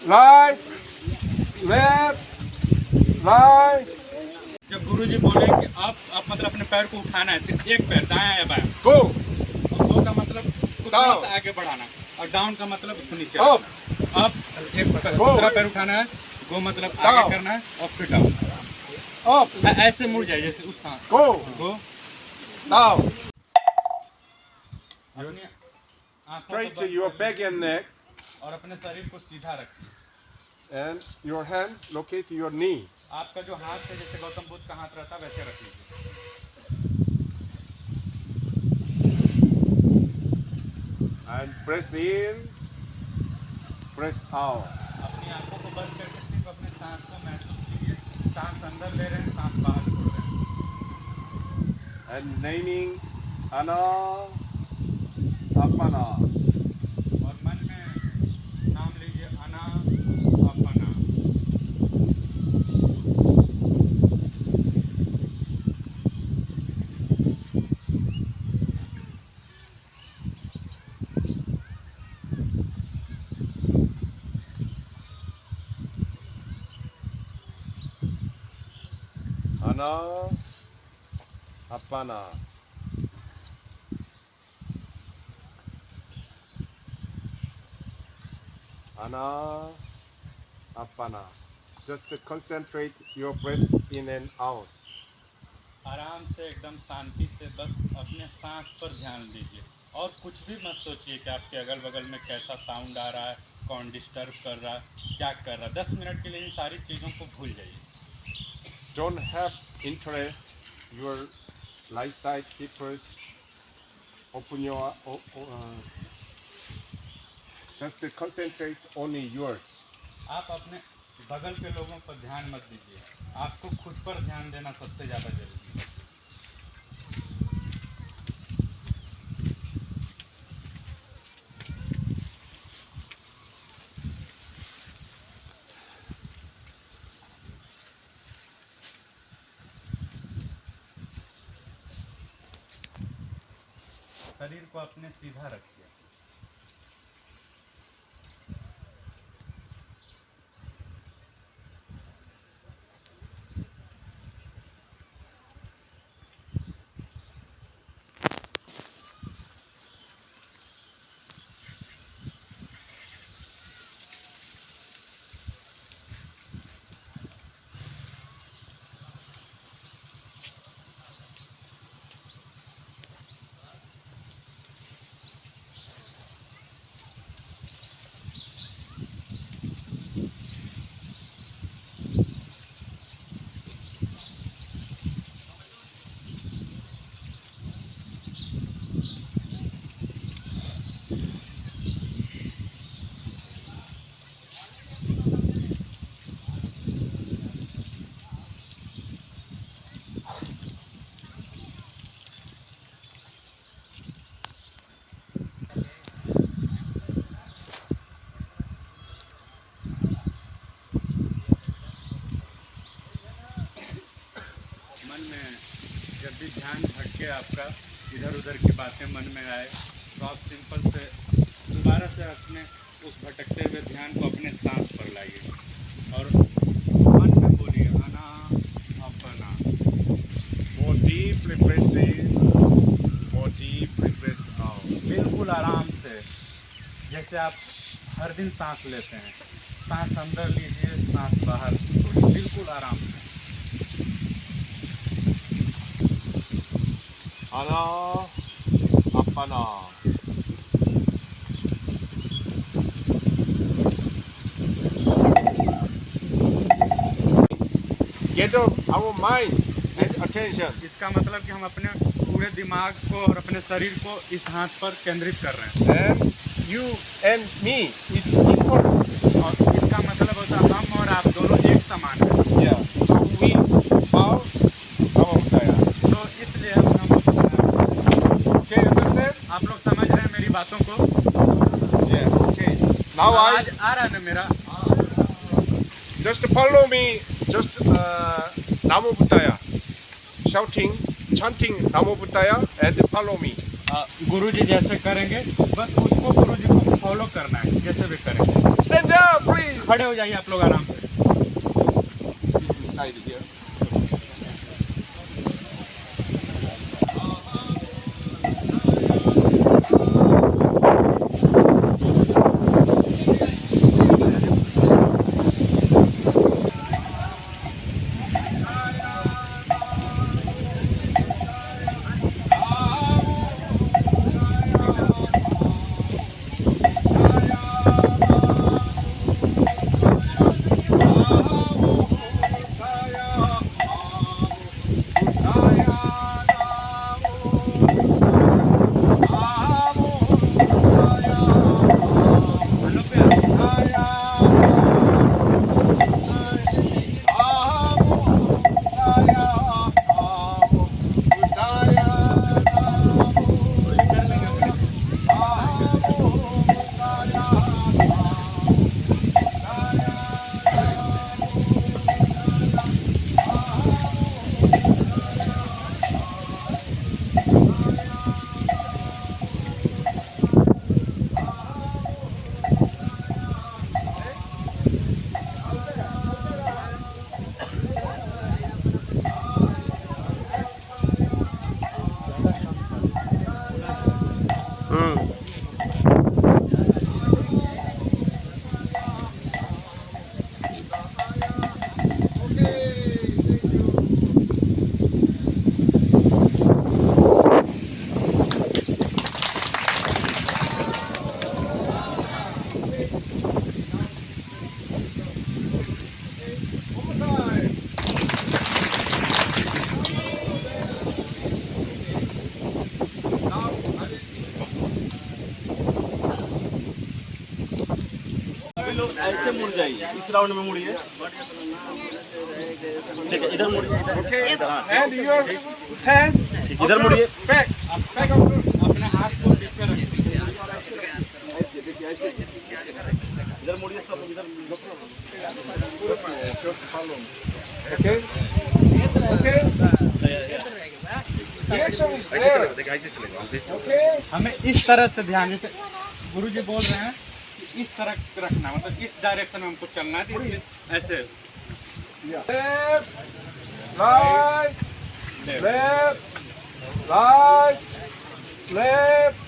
right, left, right, जब गुरुजी बोले कि आप मतलब अपने पैर को उठाना है, सिर्फ एक पैर दायां या बायां, go, और गो का मतलब उसको थोड़ा Down. सा आगे बढ़ाना, और डाउन का मतलब उसको नीचे Up. रखना। अब एक Go. दूसरा पैर उठाना है, गो मतलब Down. आगे करना है और फिर डाउन। up, ऐसे मुड़ जाए जैसे उस सांस go, गो। down, अपनी आंखों को straight to बंद your कर back and neck, लीजिए और अपने शरीर को सीधा रखिए। and your hand locate to your knee. आपका जो हाथ है जैसे गौतम बुद्ध का हाथ रहता है वैसे रख लीजिए। And press in, press out. अपनी आंखों को बंद करके सिर्फ अपने सांस को महसूस कीजिए। सांस अंदर ले रहे हैं, सांस बाहर छोड़ रहे हैं। And naming Ana, Apana. और मन में नाम लीजिए अना अपना। Ana, Apana. Ana, Apana. Just concentrate your breath in and out. आराम से एकदम शांति से बस अपने सांस पर ध्यान दीजिए और कुछ भी मत सोचिए कि आपके अगल बगल में कैसा साउंड आ रहा है, कौन डिस्टर्ब कर रहा है, क्या कर रहा है। 10 मिनट के लिए इन सारी चीज़ों को भूल जाइए। Don't have interest. Your right side hips. Open your. Just concentrate only yours. आप अपने बगल के लोगों पर ध्यान मत दीजिए, आपको खुद पर ध्यान देना सबसे ज़्यादा जरूरी है। शरीर को अपने सीधा रखिए। जब भी ध्यान भटके आपका, इधर उधर की बातें मन में आए, तो आप सिंपल से दोबारा से अपने उस भटकते हुए ध्यान को अपने सांस पर लाइए और मन में बोलिए अना अपना। More deeply breathe in. More deeply breathe out. बिल्कुल आराम से, जैसे आप हर दिन सांस लेते हैं। सांस अंदर लीजिए, सांस बाहर छोड़िए, बिल्कुल आराम से। Ana, Apana. Gather our mind and attention. इसका मतलब कि हम अपने पूरे दिमाग को और अपने शरीर को इस हाथ पर केंद्रित कर रहे हैं। And you and me is equal. और इसका मतलब होता है हम और आप दोनों एक समान हैं। Yeah. So we bow our Buddhaya. तो इसलिए हम Okay, understand? आप लोग समझ रहे हैं मेरी बातों को? Yeah. Okay. Now आज आ रहा है ना मेरा? just follow me. Just Namo Buddhaya. Shouting, chanting Namo Buddhaya and follow me. गुरु जी जैसे करेंगे बस उसको गुरु जी को फॉलो करना है, जैसे भी करेंगे। Stand up, please. खड़े हो जाइए आप लोग आराम से। Side here. लोग ऐसे मुड़ जाइए, इस राउंड में मुड़िए। ठीक है, इधर मुड़िए, इधर हाँ, And your hands. ठीक, इधर मुड़िए। Back. Back up. अपने हाथ को पीछे रखिए। इधर मुड़िए सब लोग, इधर Okay. Okay. Direction is there. Okay. हमें इस तरह से ध्यान, जैसे गुरुजी बोल रहे हैं कि इस तरह रखना, मतलब इस डायरेक्शन में हमको चलना है, तो इसलिए ऐसे Left, right, left, right, left,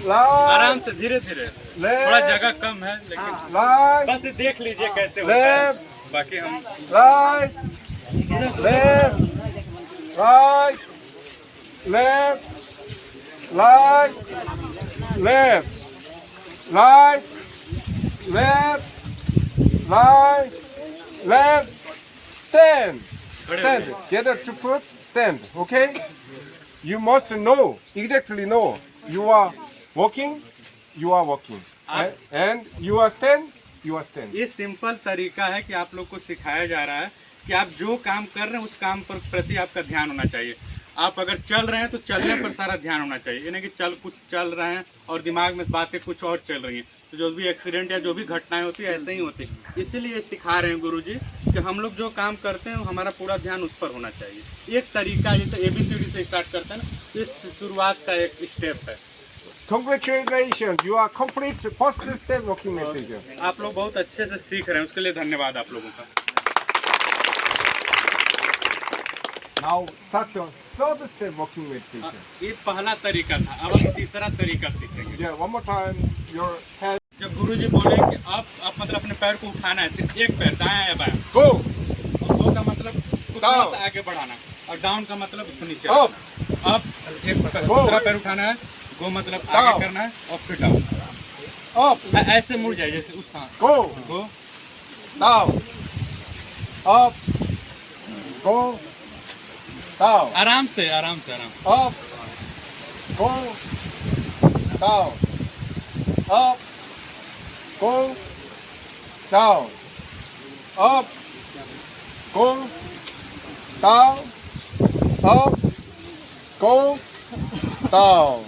आराम right, से धीरे धीरे, थोड़ा जगह कम है लेकिन right, बस देख लीजिए कैसे होता है। left, बाकी हम right, left, right, left, right, left, right, left, right, left, stand, stand, gather to put, stand, okay? You must know, exactly know, you are walking, and you are stand. ये simple तरीका है कि आप लोग को सिखाया जा रहा है कि आप जो काम कर रहे हैं उस काम पर प्रति आपका ध्यान होना चाहिए। आप अगर चल रहे हैं तो चलने पर सारा ध्यान होना चाहिए, ये नहीं कि कुछ चल रहे हैं और दिमाग में बातें कुछ और चल रही हैं, तो जो भी एक्सीडेंट या जो भी घटनाएं होती है ऐसे ही होती है। इसीलिए सिखा रहे हैं गुरुजी कि हम लोग जो काम करते हैं हमारा पूरा ध्यान उस पर होना चाहिए। एक तरीका, जैसे ABCD से स्टार्ट करते हैं ना, इस शुरुआत का एक स्टेप है। Congratulations, you are complete first step walking meditation. आप लोग बहुत अच्छे से सीख रहे हैं, उसके लिए धन्यवाद आप लोगों का। Now start your third step walking meditation. ये पहला तरीका था, अब हम तीसरा तरीका सीखेंगे। Yeah, one more time, your hand. जब गुरुजी बोले कि आप मतलब अपने पैर को उठाना है, सिर्फ एक पैर, दायां या बायां, Go, और गो का मतलब उसको थोड़ा सा आगे बढ़ाना, और डाउन का मतलब उसको नीचे up, रखना। अब एक दूसरा पैर उठाना है, गो मतलब आगे करना है, और फिर डाउन। up, ऐसे मुड़ जाए जैसे उस सांस go, गो, down, up, go, down, आराम से आराम से आराम। up, go, down, up, go, down, up, go, down, up, go, down.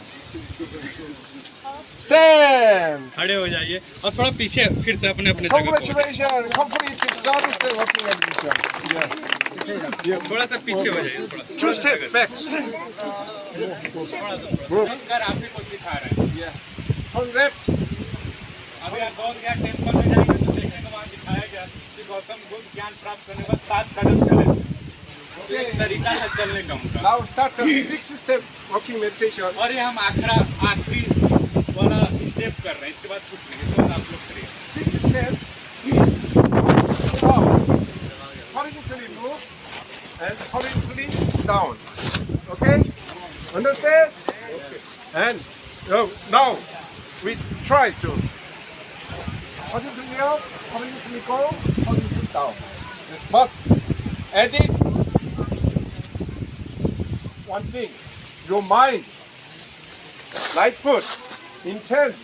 Stand. खड़े हो जाइए और थोड़ा पीछे फिर से अपने अपने जगह पे हो जाइए। Congratulations, complete the third step walking meditation. Yeah. थोड़ा सा पीछे हो जाइए, थोड़ा Two step back. कर आप ही को सिखा रहे हैं। Turn left. अभी आप बहुत गया टेम्पल में जाएंगे तो देखेंगे वहाँ वो ज्ञान प्राप्त करने के बाद 7 कदम चले। तो एक तरीका है चलने का उनका। Now start the 6th step walking meditation. और ये हम आखिरी वाला स्टेप कर रहे हैं, इसके बाद कुछ नहीं, इसके बाद आप लोग करिए। 6th step is up, horizontally move and horizontally down. Okay? Understand? And now we try to horizontally up, horizontally go, horizontally down. But edit one thing, your mind, light foot, intent,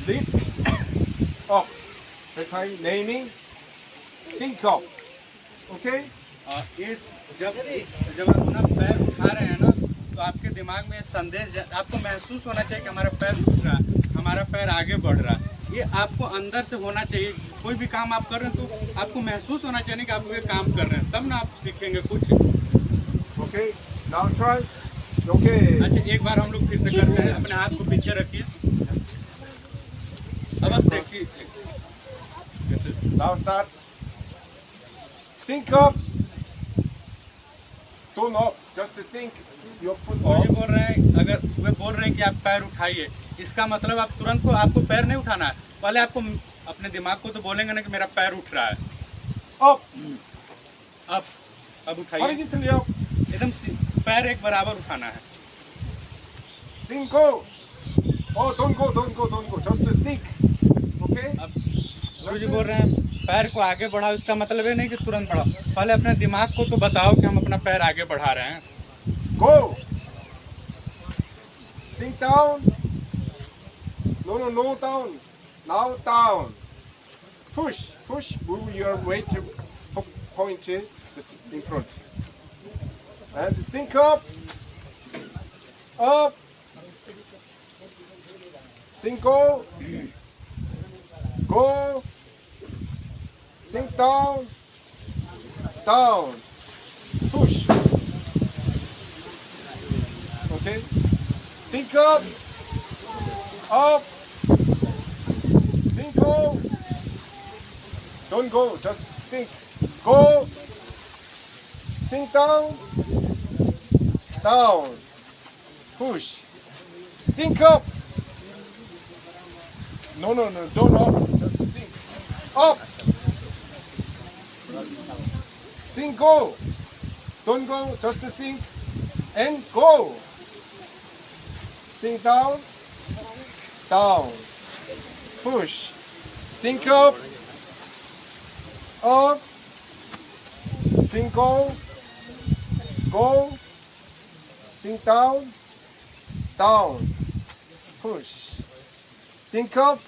lift up. By naming, think of. Okay? जब आप अपना पैर उठा रहे हैं ना, तो आपके दिमाग में संदेश आपको महसूस होना चाहिए कि हमारा पैर उठ रहा है, हमारा पैर आगे बढ़ रहा है। ये आपको अंदर से होना चाहिए। कोई भी काम आप कर रहे हैं तो आपको महसूस होना चाहिए कि आप ये काम कर रहे हैं, तब ना आप सीखेंगे कुछ। Okay? Now try. Okay. अच्छा, एक बार हम लोग फिर से करते हैं। अपने हाथ को पीछे रखिए, अब बस देखिए। Now start. Think of. Don't up. Just to think your foot और ये up. बोल रहे हैं, अगर वे बोल रहे हैं कि आप पैर उठाइए, इसका मतलब आप तुरंत को आपको पैर नहीं उठाना है। पहले आपको अपने दिमाग को तो बोलेंगे ना कि मेरा पैर उठ रहा है। Up. अब उठाइए, Horizontally up. एकदम पैर एक बराबर उठाना है। Think go. Oh, don't go. Just to think. Okay? अब गुरुजी बोल रहे हैं पैर को आगे बढ़ाओ, इसका मतलब ये नहीं कि तुरंत बढ़ाओ, पहले अपने दिमाग को तो बताओ कि हम अपना पैर आगे बढ़ा रहे हैं। Go. Sink down. No, down. Now down. Push. Move your weight to point it just in front. And think up. Think go. Sink down. Push. Okay. Think up. Think go. Don't go. Just think. Go. Sink down. Push. Think up. No. Don't up. Just think. Up. Think go. Don't go. Just think. And go. Think down. Push. Think up. Think go. Think down. Push. Think up.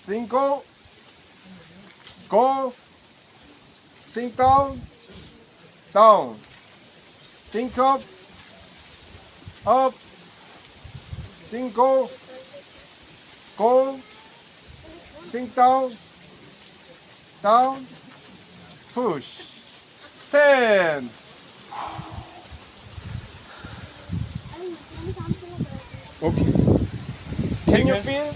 Think go. Think down. Think up. Think go. Think down. Push. Stand. Okay. Can you feel?